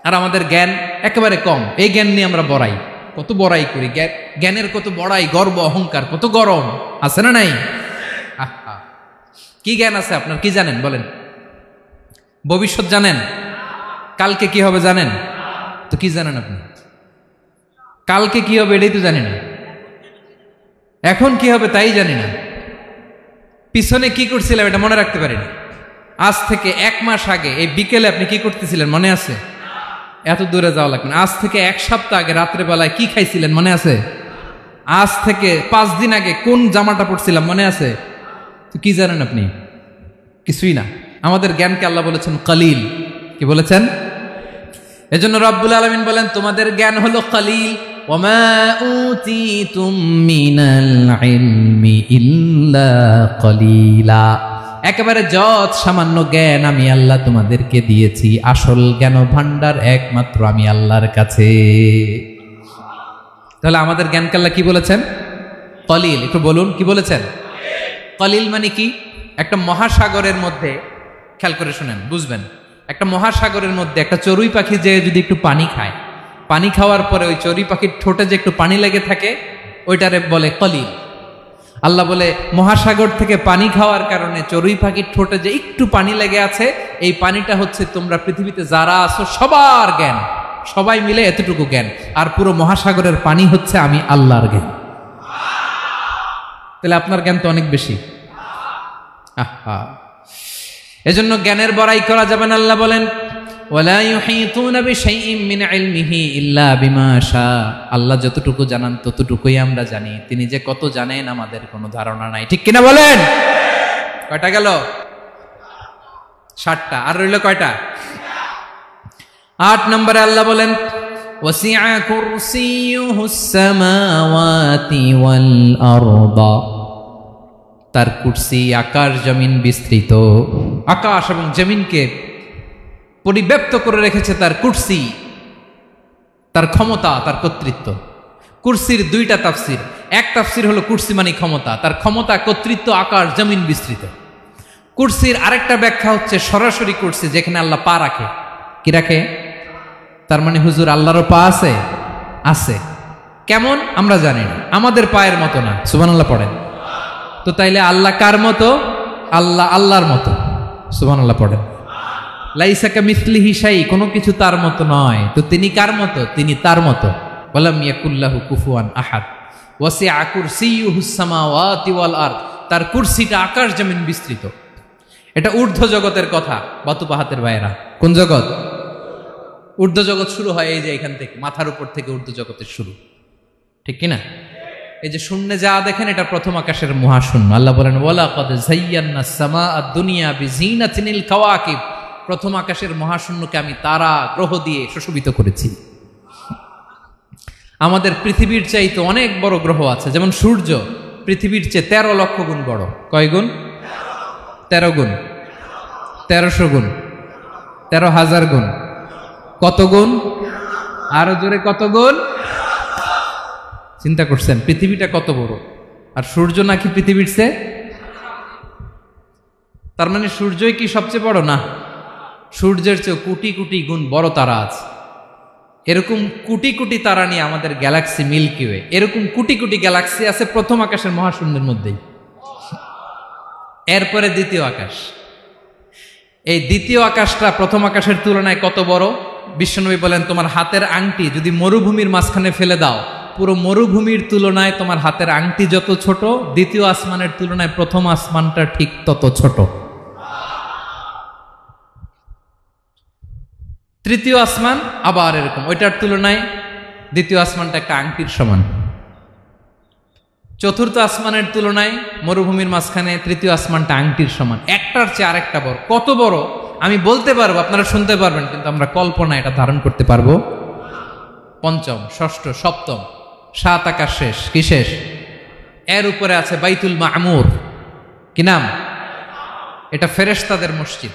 আর আমাদের জ্ঞান একেবারে কম, এই জ্ঞান নিয়ে আমরা বড়াই, কত বড়াই করি, জ্ঞানের কত বড়াই, গর্ব অহংকার, কত গরম আছে না নাই? কি জ্ঞান আছে আপনার? কি জানেন বলেন? ভবিষ্যৎ জানেন? কালকে কি হবে জানেন? তো কি জানেন আপনি? কালকে কি হবে এটাই তো জানি না, এখন কি হবে তাই জানি না, পিছনে কি করছিলাম এটা মনে রাখতে পারি না। আজ থেকে 1 মাস আগে এই বিকেলে আপনি কি করতেছিলেন মনে আছে? এত দূরে যাওয়া লাগবে না। আজ থেকে 1 সপ্তাহ আগে রাত্রে বেলায় কি খাইছিলেন মনে আছে? আজ থেকে 5 দিন আগে কোন জামাটা পরছিলাম মনে আছে? তো কি জানেন আপনি? কিছুই না। আমাদের জ্ঞানকে আল্লাহ বলেছেন কলিল। কি বলেছেন? এজন্য রব্বুল আলামিন বলেন তোমাদের জ্ঞান হলো কলিল। ওয়ামা উতিতুম মিনাল ইলমি ইল্লা কলিলা। একেবারে যত সামান্য জ্ঞান আমি আল্লাহ তোমাদেরকে দিয়েছি, আসল জ্ঞান ভান্ডার একমাত্র আমি আল্লাহর কাছে। তাহলে আমাদের জ্ঞানকে আল্লাহ কি বলেছেন? কলিল। একটু বলুন কি বলেছেন? কলিল মানে কি? একটা মহাসাগরের মধ্যে, খেয়াল করে শুনেন বুঝবেন, একটা মহাসাগরের মধ্যে একটা চড়ুই পাখি যে যদি একটু পানি খায়, পানি খাওয়ার পরে ওই চড়ুই পাখির ঠোঁটে যে একটু পানি লেগে থাকে ওইটারে বলে কলিল। আল্লাহ বলে মহাসাগর থেকে পানি খাওয়ার কারণে চড়ুই পাখির ঠোঁটে যে একটু পানি লেগে আছে, এই পানিটা হচ্ছে তোমরা পৃথিবীতে যারা আছো সবার জ্ঞান, সবাই মিলে এতটুকু জ্ঞান, আর পুরো মহাসাগরের পানি হচ্ছে আমি আল্লাহর জ্ঞান। তাহলে আপনার জ্ঞান তো অনেক বেশি। এজন্য জ্ঞানের বড়াই করা যাবে না। আল্লাহ বলেন ওয়ালা ইউহিতুনা বিশাইইম মিন ইলমিহি ইল্লা বিমা শা। আল্লাহ যতটুকু জানান ততটুকুই আমরা জানি, তিনি যে কত জানেন আমাদের কোনো ধারণা নাই, ঠিক কিনা বলেন? কয়টা গেল? 7টা। আর রইল কয়টা? 8 নম্বরে আল্লাহ বলেন ওয়াসিআ কুরসিয়ুহুস সামাওয়াতি ওয়াল আরদা। তার কুরসি আকাশ জমিন বিস্তৃত, আকাশ এবং জমিনকে পরিব্যাপ্ত করে রেখেছে তার কুরসি, তার ক্ষমতা, তার কর্তৃত্ব। কুরসির 2টা তাফসির। এক তাফসির হলো কুরসি মানে ক্ষমতা, তার ক্ষমতা, কর্তৃত্ব, আকাশ জমিন বিস্তৃত। কুরসির আরেকটা ব্যাখ্যা হচ্ছে সরাসরি কুরসি, যেখানে আল্লাহ পা রাখে। কি রাখে? তার মানে হুজুর আল্লাহরও পা আছে? আছে। কেমন আমরা জানি না, আমাদের পায়ের মতো না। সুবহানাল্লাহ পড়েন তো। তাইলে আল্লাহ কার মতো? আল্লাহ আল্লাহর মতো। সুবহানাল্লাহ পড়েন। লাইসা কামিসলিহি শাই, কোনো কিছু তার মতো নয়। তো তিনি কার মতো? তিনি তার মতো। ওয়ালাম ইয়াকুল্লাহু কুফুয়ান আহাদ। ওয়াসিআ কুরসিয়ুহুস সামাওয়াতি ওয়াল আরদ। তার কুরসিটা আকাশ জমিন বিস্তৃত। এটা ঊর্ধ্ব জগতের কথা, বাতুপাহাতের ভাইয়েরা। কোন জগৎ? ঊর্ধ্বজগৎ শুরু হয় এই যে এখান থেকে, মাথার উপর থেকে ঊর্ধ্বজগতের শুরু, ঠিক কিনা? এই যে শূন্যে যা দেখেন এটা প্রথম আকাশের মহাশূন্য। আল্লাহ বলেন ওয়ালাকাদ যায়্যানাস সামাআদ দুনিয়া বিজিনাতিল কাওয়াকিব, প্রথম আকাশের মহাশূন্যকে আমি তারা গ্রহ দিয়ে সুশোভিত করেছি। আমাদের পৃথিবীর চাইতে অনেক বড় গ্রহ আছে, যেমন সূর্য পৃথিবীর চেয়ে 13 লক্ষ গুণ বড়। কয় গুণ? 13 গুণ, 1300 গুণ, 13,000 গুণ। কত গুণ? আরো জোরে কত গুণ? চিন্তা করছেন পৃথিবীটা কত বড়, আর সূর্য নাকি পৃথিবীর চেয়ে? তার মানে সূর্যই কি সবচেয়ে বড়? না, সূর্যের চেয়ে কোটি কোটি গুণ বড় তারা আছে। এরকম কোটি কোটি তারা নিয়ে আমাদের গ্যালাক্সি মিল্কি ওয়ে, এরকম কোটি কোটি গ্যালাক্সি আছে প্রথম আকাশের মহাশূন্যের মধ্যেই। এরপরে দ্বিতীয় আকাশ। এই দ্বিতীয় আকাশটা প্রথম আকাশের তুলনায় কত বড়? বিশ্বনবী বলেন তোমার হাতের আংটি যদি মরুভূমির মাঝখানে ফেলে দাও, পুরো মরুভূমির তুলনায় তোমার হাতের আংটি যত ছোট, দ্বিতীয় আসমানের তুলনায় প্রথম আসমানটা ঠিক তত ছোট। তৃতীয় আসমান আবার এরকম, ওইটার তুলনায় দ্বিতীয় আসমানটা একটা আংটির সমান। চতুর্থ আসমানের তুলনায় মরুভূমির মাঝখানে তৃতীয় আসমানটা আংটির সমান। একটার চেয়ে আরেকটা বড়। কত বড় আমি বলতে পারবো, আপনারা শুনতে পারবেন, কিন্তু আমরা কল্পনা এটা ধারণ করতে পারবো? পঞ্চম, ষষ্ঠ, সপ্তম, 7 আকাশ শেষ। কি শেষ? এর উপরে আছে বাইতুল মামুর। কি নাম? এটা ফেরেশতাদের মসজিদ,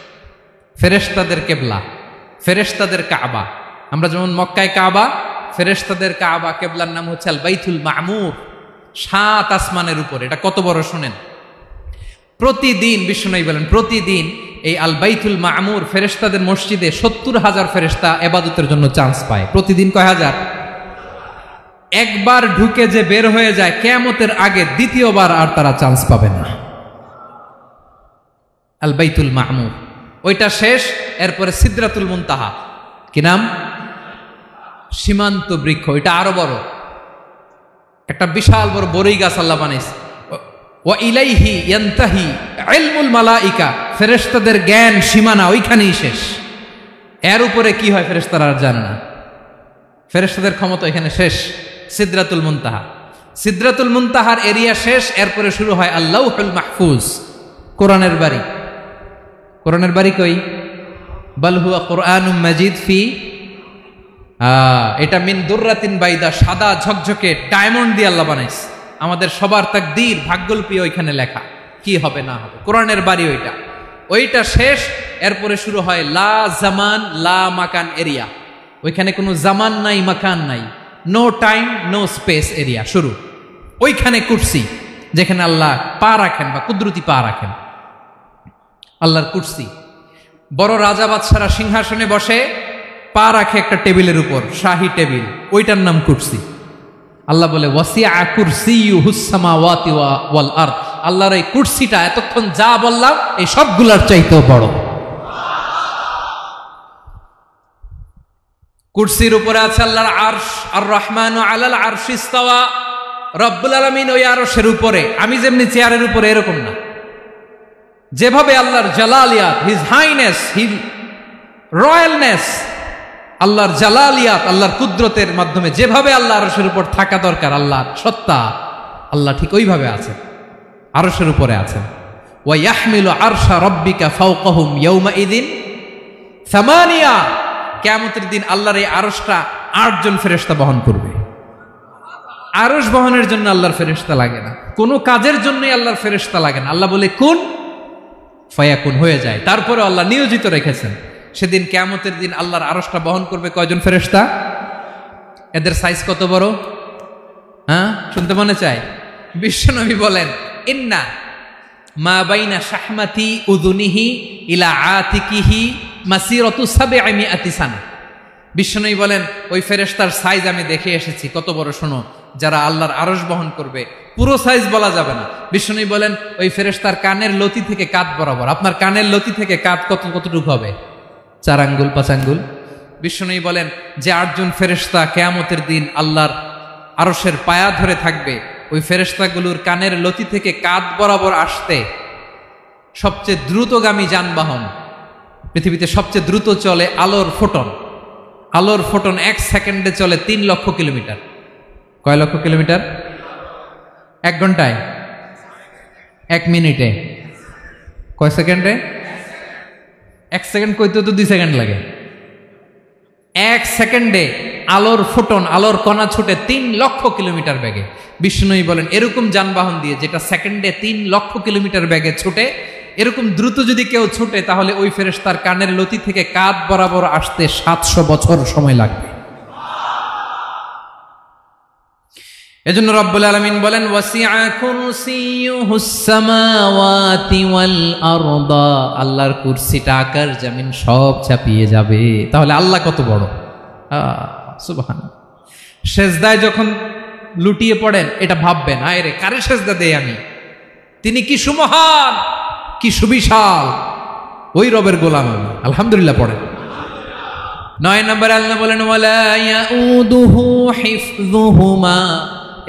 ফেরেশতাদের কেবলা, ফেরেশতাদের কাবা। আমরা যেমন মক্কায় কাবা, ফেরেশতাদের কাবা কেবলার নাম হচ্ছে আল বাইতুল মামুর। 7 আসমানের উপর। এটা কত বড় শুনেন। প্রতিদিন বিশ্বনবী বলেন প্রতিদিন এই আল বাইতুল মামুর ফেরেশতাদের মসজিদে 70,000 ফেরেশতা ইবাদতের জন্য চান্স পায়। প্রতিদিন কয় হাজার? একবার ঢুকে যে বের হয়ে যায় কিয়ামতের আগে দ্বিতীয়বার আর তারা চান্স পাবে না। আল বাইতুল মামুর ওইটা শেষ। এরপরে সিদরাতুল মুনতাহা। কি নাম? সীমান্ত বৃক্ষ। এটা আরো বড়, একটা বিশাল বড় বড়ই গাছ আল্লাহ বানাইছে। ওয়া ইলাইহি ইয়ানতাহি ইলমুল মালাইকা, ফেরেশতাদের জ্ঞান সীমানা ওইখানেই শেষ। এর উপরে কি হয় ফেরেশতারা আর জানে না। ফেরেশতাদের ক্ষমতা এখানে শেষ। সিদরাতুল মুনতাহা, সিদরাতুল মুনতাহার এরিয়া শেষ। এরপরে শুরু হয় আল্লাহুল মাহফুজ, কোরআনের বাড়ি। কোরআনের বাড়ি কই? বাল হুয়া কুরআনুম মাজিদ ফি, এটা মিন দুররাতিন বাইদা, সাদা ঝকঝকে ডায়মন্ড দিয়ে আল্লাহ বানাইছে। আমাদের সবার তাকদীর ভাগ্যলিপি ওইখানে লেখা, কি হবে না হবে। কোরআনের বাড়ি ওইটা, ওইটা শেষ। এরপরে শুরু হয় লা জামান লা মাকান এরিয়া। ওইখানে কোনো জামান নাই, মাকান নাই, no time no space area শুরু। ওইখানে কুরসি, যেখানে আল্লাহ পা রাখেন বা কুদরতি পা রাখেন, আল্লাহর কুরসি। বড় রাজা বাদশারা সিংহাসনে বসে পা রাখে একটা টেবিলের উপর, শাহী টেবিল, ওইটার নাম কুরসি। আল্লাহ বলে ওয়াসিআ কুরসিয়ুহুস সামাওয়াতি ওয়াল আরদ, আল্লাহর এই কুরসিটা এতক্ষণ যা বললাম এই সবগুলোর চাইতেও বড়। কুরসির উপরে আছে আল্লাহর আরশ। আর রহমানু আলাল আরশি ইস্তাওয়া, রব্বুল আলামিন ওই আরশের উপরে। আমি যেমনি চেয়ারের উপরে এরকম না, যেভাবে আল্লাহর জালালিয়াত, হিজ হাইনেস, হিজ রয়্যালনেস, আল্লাহর জালালিয়াত, আল্লাহর কুদরতের মাধ্যমে যেভাবে আল্লাহ আরশের উপর থাকা দরকার, আল্লাহর সত্তা, আল্লাহ ঠিক ওইভাবে আছেন, আরশের উপরে আছেন। ওয়া ইয়াহমিলু আরশা রাব্বিকা ফাওকাহুম ইয়াওমাইযিন সামানিয়া, কিয়ামতের দিন আল্লাহর এই আরশটা 8 জন ফেরেশতা বহন করবে। আরশ বহনের জন্য আল্লাহর ফেরেশতা লাগে না, কোনো কাজের জন্যই আল্লাহর ফেরেশতা লাগে না। আল্লাহ বলে কুন ফায়াকুন, হয়ে যায়। তারপরে আল্লাহ নিয়োজিত রেখেছেন। সেদিন কিয়ামতের দিন আল্লাহর আরশটা বহন করবে কয়জন ফেরেশতা? এদের সাইজ কত বড়? হ্যাঁ, শুনতে মনে চায়? বিশ্বনবী বলেন ইন্না মা বাইনা শাহমাতি উযুনিহি ইলা আতিকিহি মাসিরাতু 700 সানা। বিশ্বনবী বলেন ওই ফেরেশতার সাইজ আমি দেখে এসেছি। কত বড় শোনো, যারা আল্লাহর আরশ বহন করবে, পুরো সাইজ বলা যাবে না। বিশ্বনবী বলেন ওই ফেরেশতার কানের লতি থেকে কাঁধ বরাবর। আপনার কানের লতি থেকে কাঁধ কতটুকু হবে? 4 আঙ্গুল 5 আঙ্গুল। বিশ্বনবী বলেন যে 8 জন ফেরেশতা কিয়ামতের দিন আল্লাহর আরশের পায়া ধরে থাকবে, ওই ফেরেশতাগুলোর কানের লতি থেকে কাঁধ বরাবর আসতে সবচেয়ে দ্রুতগামী যানবাহন, পৃথিবীতে সবচেয়ে দ্রুত চলে আলোর ফোটন, আলোর ফোটন 1 সেকেন্ডে চলে 3 লক্ষ কিলোমিটার। কয় লক্ষ কিলোমিটার? 1 ঘন্টায়, 1 মিনিটে, কয় সেকেন্ডে? 1 সেকেন্ড কইতে তো 2 সেকেন্ড লাগে। 1 সেকেন্ডে আলোর ফোটন, আলোর কণা ছুটে 3 লক্ষ কিলোমিটার বেগে। বিষ্ণুই বলেন এরকম যানবাহন দিয়ে যেটা সেকেন্ডে 3 লক্ষ কিলোমিটার বেগে ছুটে, এরকম দ্রুত যদি কেউ ছুটে তাহলে ওই ফেরেশতার কানের লতি থেকে কাঁধ বরাবর আসতে 700 বছর সময় লাগবে। এজন্য রব্বুল আলামিন বলেন ওয়াসিআ কুরসিয়ুহুস সামাওয়াতি ওয়াল আরদা, আল্লাহর কুরসিটা আকাশ জমিন সব চাপিয়ে যাবে। তাহলে আল্লাহ কত বড়! সুবহানাল্লাহ। সেজদায় যখন লুটিয়ে পড়েন এটা ভাববেন, আয় রে কারে সেজদা দেই আমি, তিনি কি সুমহান, কি সুবিশাল, ওই রবের গোলাম আমি। আলহামদুলিল্লাহ পড়েন। 9 নম্বরে আল্লাহ বলেন ওয়ালা ইয়াউদুহু হিফযুহুমা,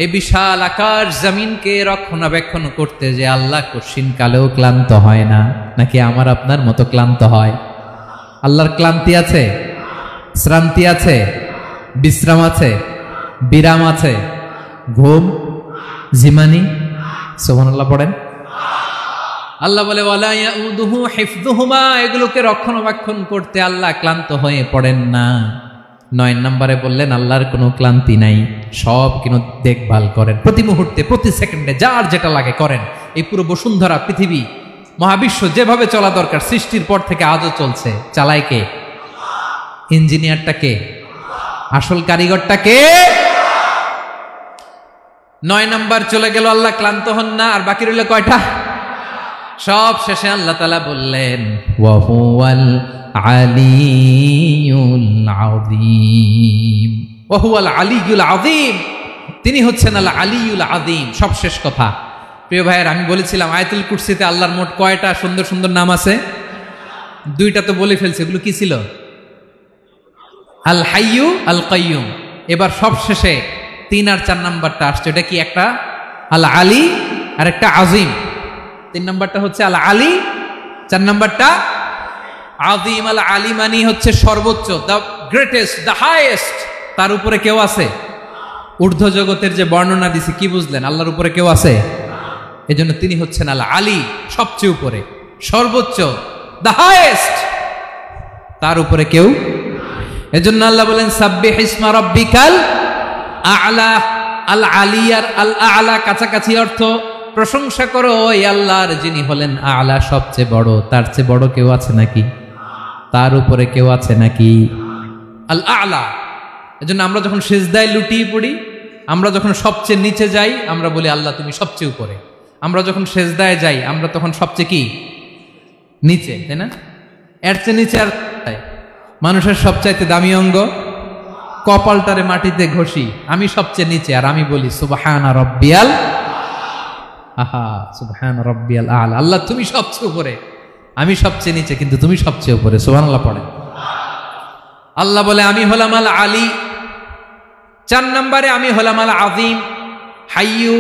এই বিশাল আকাশ জমিনকে রক্ষণাবেক্ষণ করতে যে আল্লাহ কঠিন কালেও ক্লান্ত হয় না। নাকি আমার আপনার মতো ক্লান্ত হয়? আল্লাহর ক্লান্তি আছে, শ্রান্তি আছে, বিশ্রাম আছে, বিরাম আছে, ঘুম, জিমানি? সুবহানাল্লাহ পড়েন। আল্লাহ বলে ওয়ালা ইয়াউদুহু হিফযুহুমা, এগুলোকে রক্ষণাবেক্ষণ করতে আল্লাহ ক্লান্ত হয়ে পড়েন না। 9 নম্বরে বললেন আল্লাহর কোনো ক্লান্তি নাই, সব কিন্তু দেখভাল করেন, প্রতি মুহূর্তে প্রতি সেকেন্ডে যার যেটা লাগে করেন। এই পুরো বসুন্ধরা, পৃথিবী, মহাবিশ্ব যেভাবে চলা দরকার সৃষ্টির পর থেকে আজও চলছে। চালায় কে? ইঞ্জিনিয়ারটা কে? আসল কারিগরটা কে? 9 নম্বর চলে গেল, আল্লাহ ক্লান্ত হন না। আর বাকি রইল কয়টা? সব শেষে আল্লাহ তাআলা বললেন ওয়া হুয়াল আলিয়ুল আযীম, ওয়া হুয়াল আলিয়ুল আযীম, তিনি হচ্ছেন আল আলিয়ুল আযীম। সব শেষ কথা। প্রিয় ভাইয়ের, আমি বলেছিলাম আয়াতুল কুরসিতে আল্লাহর মোট কয়টা সুন্দর সুন্দর নাম আছে? 2টা তো বলে ফেলছে। এগুলো কি ছিল? আল হাইয়ু, আল কাইয়ুম। এবার সব শেষে 3 আর 4 নাম্বারটা আসছে। এটা কি? একটা আল আলী আর একটা আযীম। 3 নাম্বারটা হচ্ছে আল আলী, 4 নাম্বারটা আযীম। আল আলী মানে হচ্ছে সর্বোচ্চ, দ্য গ্রেটেস্ট, দ্য হাইয়েস্ট। তার উপরে কেউ আছে? ঊর্ধ্ব জগতের যে বর্ণনা দিছি, কি বুঝলেন? আল্লাহর উপরে কেউ আছে? এজন্য তিনি হচ্ছেন আল আলী, সবচেয়ে উপরে, সর্বোচ্চ, দ্য হাইয়েস্ট। তার উপরে কেউ। এজন্য আল্লাহ বলেন সাব্বিহ ইসমা রাব্বিকাল আ'লা। আল আলী আর আল আ'লা কাছাকাছি অর্থ। প্রশংসা করো ওই আল্লাহর যিনি হলেন আ'লা, সবচেয়ে বড়। তার চেয়ে বড় কেউ আছে নাকি? তার উপরে কেউ আছে নাকি? আল আ'লা। এজন্য আমরা যখন সিজদায় লুটিয়ে পড়ি, আমরা যখন সবচেয়ে নিচে যাই, আমরা বলি আল্লাহ তুমি সবচেয়ে উপরে। আমরা যখন সিজদায় যাই, আমরা তখন সবচেয়ে কি? নিচে, তাই না? এর চেয়ে নিচে আর মানুষের সবচাইতে দামি অঙ্গ কপালটারে মাটিতে ঘষি, আমি সবচেয়ে নিচে, আর আমি বলি সুবহানা রাব্বিয়াল, আহা সুবহান রাব্বিয়াল আ'লা। আল্লাহ তুমি সবচেয়ে উপরে, আমি সবচেয়ে নিচে, কিন্তু তুমি সবচেয়ে উপরে। সুবহানাল্লাহ পড়ে। আল্লাহ বলে আমি হলাম আল আলী। 4 নম্বরে আমি হলাম আল আযীম, হাইয়ু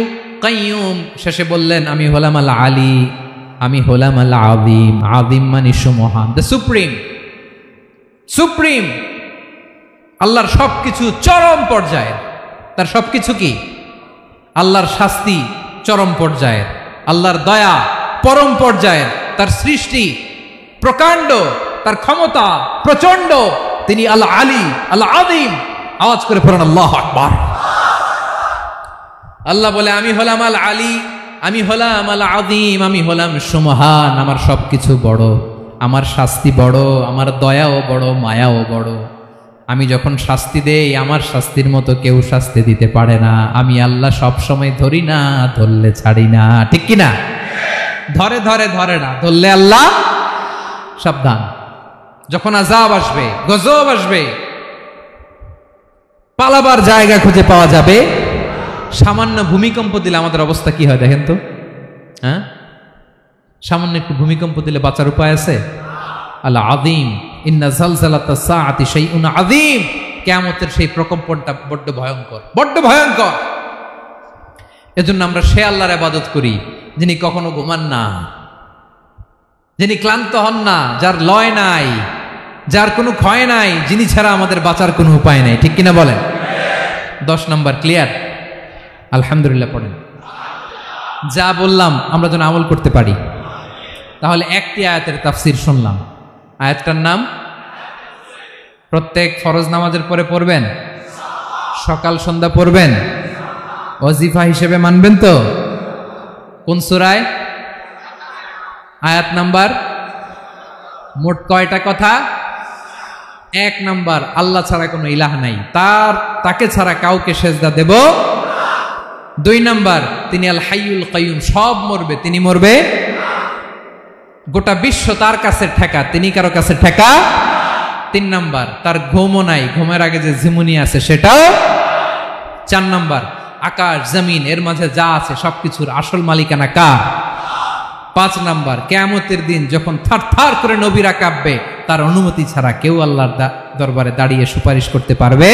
কাইয়ুম। শেষে বললেন আমি হলাম আল আলী, আমি হলাম আল আযীম। আযীম মানে সুমহান, দ্য সুপ্রিম। সুপ্রিম। আল্লাহর সবকিছু চরম পর্যায়ের। তার সবকিছু কি? আল্লাহর শাস্তি চরম পর্যায়ের, আল্লাহর দয়া পরম পর্যায়ের, তার সৃষ্টি প্রকাণ্ড, তার ক্ষমতা প্রচন্ড। তিনি আল আলী, আল আযীম। আওয়াজ করে পড়েন আল্লাহু আকবার। আল্লাহ বলে আমি হলাম আল আলী, আমি হলাম আল আযীম, আমি হলাম সুমহান। আমার সবকিছু বড়, আমার শাস্তি বড়, আমার দয়াও বড়, মায়াও বড়। আমি যখন শাস্তি দেই, আমার শাস্তির মতো কেউ শাস্তি দিতে পারে না। আমি আল্লাহ সব সময় ধরি না, ধরলে ছাড়ি না। ঠিক কি না? ধরে ধরে ধরে না, ধরলে আল্লাহ সাবধান। যখন আযাব আসবে, গজব আসবে, পালাবার জায়গা খুঁজে পাওয়া যাবে। সামান্য ভূমিকম্প দিলে আমাদের অবস্থা কি হয় দেখেন তো? হ্যাঁ, সামান্য একটু ভূমিকম্প দিলে বাঁচার উপায় আছে? আল আযীম, ইন্না জালজালাতাস সাআতি শাইউন আযীম। কিয়ামতের সেই প্রকম্পনটা বড্ড ভয়ঙ্কর, বড্ড ভয়ঙ্কর। এজন্য আমরা সে আল্লাহর ইবাদত করি যিনি কখনো ঘুমান না, যিনি ক্লান্ত হন না, যার লয় নাই, যার কোনো ক্ষয় নাই, যিনি ছাড়া আমাদের বাঁচার কোনো উপায় নাই, ঠিক কিনা বলেন? 10 নম্বর ক্লিয়ার? আলহামদুলিল্লাহ পড়েন। যা বললাম আমরা যেন আমল করতে পারি। তাহলে একটি আয়াতের তাফসির শুনলাম, আয়াতটার নাম প্রত্যেক ফরজ নামাজের পরে পড়বেন, সকাল সন্ধ্যা পড়বেন, ওয়াজিফা হিসেবে মানবেন তো? কোন সূরায়? আয়াত নাম্বার? মোট কয়টা কথা? 1 নাম্বার, আল্লাহ ছাড়া কোনো ইলাহ নাই, তাকে ছাড়া কাউকে সেজদা দেব। 2 নাম্বার, তিনি আল হাইয়ুল কাইয়ুম, সব মরবে, তিনি মরবে। গোটা বিশ্ব তার কাছে ঠেকা, তিনি কারো কাছে ঠেকা। 3 নাম্বার, তার ঘুমও নাই, ঘুমের আগে যে ঝিমুনি আছে সেটাও। 4 নাম্বার, আকাশ জমিন এর মাঝে যা আছে সবকিছুর আসল মালিকানা কার? 5 নাম্বার, কিয়ামতের দিন যখন থারথার করে নবীরা কাঁপবে, তার অনুমতি ছাড়া কেউ আল্লাহর দরবারে দাঁড়িয়ে সুপারিশ করতে পারবে।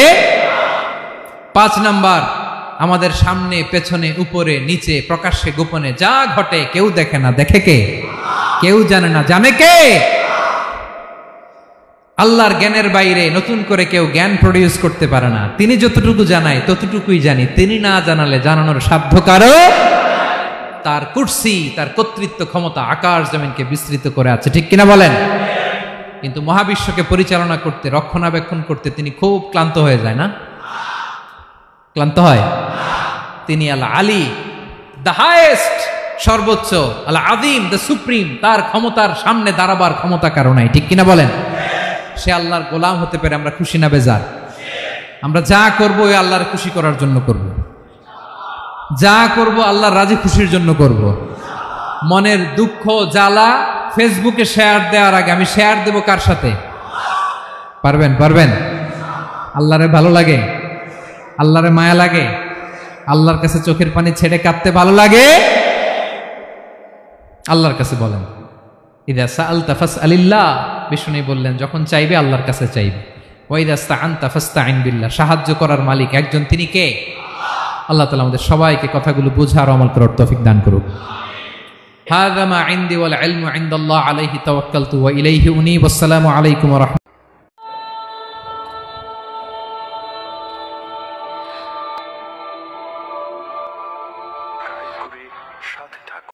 5 নাম্বার, আমাদের সামনে পেছনে উপরে নিচে প্রকাশ্যে গোপনে যা ঘটে কেউ দেখে না, দেখে কে? কেউ জানে না, জানে কে? আল্লাহর জ্ঞানের বাইরে নতুন করে কেউ জ্ঞান প্রডিউস করতে পারে না। তিনি যতটুকু জানায় ততটুকুই জানি, তিনি না জানালে জানানোর সাধ্য কারো। তার কুরসি, তার কর্তৃত্ব ক্ষমতা আকাশ জমিনকে বিস্তৃত করে আছে, ঠিক কিনা বলেন? কিন্তু মহাবিশ্বকে পরিচালনা করতে, রক্ষণাবেক্ষণ করতে তিনি খুব ক্লান্ত হয়ে যায় না? ক্লান্ত হয়? তিনি আল আলী, দ্য হাইয়েস্ট, সর্বোচ্চ, আল আযীম, দ্য সুপ্রিম, তার ক্ষমতার সামনে দাঁড়াবার ক্ষমতা কারো নাই, ঠিক কিনা বলেন? সে আল্লাহর গোলাম হতে পেরে আমরা খুশি না বেজার? আমরা যা করব ওই আল্লাহর খুশি করার জন্য করব, যা করব আল্লাহর রাজি খুশির জন্য করব। মনের দুঃখ জ্বালা ফেসবুকে শেয়ার দেওয়ার আগে আমি শেয়ার দেব কার সাথে? পারবেন? পারবেন? আল্লাহরে ভালো লাগে, আল্লাহরে মায়া লাগে, আল্লাহর কাছে চোখের পানি ছেড়ে কাঁদতে ভালো লাগে? আল্লাহর কাছে বলেন, ইদা সাআলতা ফাসআলিল্লাহ, বিষ্ণু বললেন যখন চাইবে আল্লাহর কাছে চাইবে। ওয়া ইদা ইসতাআনতা ফাসতাইন বিল্লাহ, সাহায্য করার মালিক একজন, তিনি কে? আল্লাহ তাআলা আমাদের সবাইকে কথাগুলো বোঝার আমল করার তৌফিক দান করুক। হাযা মা ইনদি ওয়াল ইলমু ইনদাল্লাহ আলাইহি তাওয়াক্কালতু ওয়া ইলাইহি উনীব। আসসালামু আলাইকুম ওয়া রাহমাতুল্লাহ।